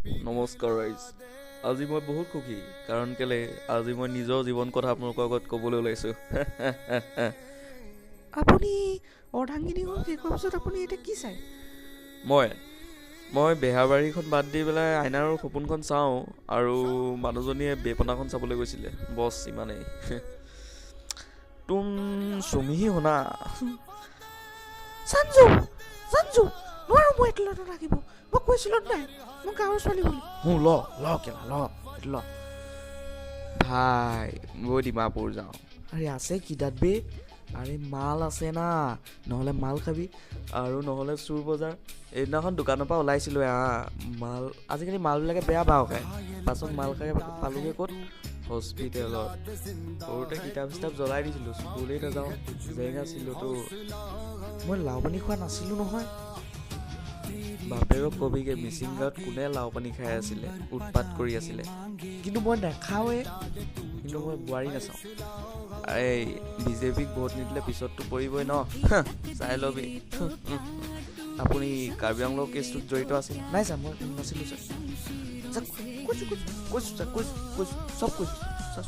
নমস্কাৰ ৰাইজ। আজি মই বহুত সুখী কাৰণ কেলে আজি মই নিজৰ জীৱন কথা আপোনালোকৰ আগত ক'বলৈ ওলাইছোঁ। আপুনি অৰ্ধাংগিনীখন শেষ হোৱাৰ পিছত আপুনি এতিয়া কি চাই? মই বেহাবাৰীখন বাদ দি পেলাই আইনাৰ সপোনখন চাওঁ আৰু মানুহজনীয়ে বেপনাখন চাবলৈ গৈছিলে। বছ ইমানেই। তুম চুমিহি শুনা। সঞ্জু সঞ্জু নোৱাৰো মই এইটো লগত ৰাখিব। মই কৈছিলো নাই মই গাঁৱৰ ছোৱালী বুলি। ল ভাই বৈ ডিমাপুৰ যাওঁ। আৰে আছে কি তাত বে? আৰে মাল আছে না, নহ'লে মাল খাবি আৰু নহ'লে চুৰ বজাৰ। এইদিনাখন দোকানৰ পৰা ওলাইছিলোঁ মাল আজিকালি মালবিলাকে বেয়া পাওঁ খায়। পাছত মাল খাই পালোগৈ ক'ত? হস্পিটেলত। সৰুতে কিতাপ চিতাপ জ্বলাই দিছিলোঁ, স্কুলেই নাযাওঁ, জেং আছিলোঁতো। মই লাও পানী খোৱা নাছিলোঁ নহয়। বাপেৰক কবিগে মিচিং গাঁৱত কোনে লাও পানী খাই আছিলে, উৎপাত কৰি আছিলে। কিন্তু মই নাখাওঁৱে। কিন্তু মই বোৱাৰী নাচাওঁ। এই বিজেপিক ভোট নিদিলে পিছততো পৰিবই ন, চাই ল'বি। আপুনি কাৰ্বি আংলং কেছটোত জড়িত আছিল? নাই ছাৰ মই নাছিলোঁ ছাৰ।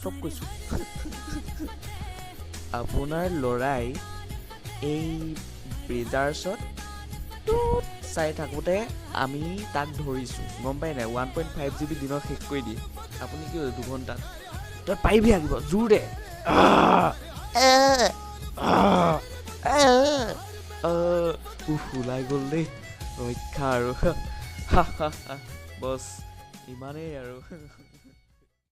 চব কৈছোঁ। আপোনাৰ ল'ৰাই এই ব্ৰিজাৰ্ছত চাই থাকোঁতে আমি তাক ধৰিছোঁ, গম পাই নাই? 1.5 GB দিনত শেষ কৰি দিয়ে। আপুনি কি 2 ঘণ্টাত? তই পাৰিবি আঁকিব জোৰ দে। ওলাই গ'ল দেই, ৰক্ষা আৰু। বছ ইমানেই আৰু।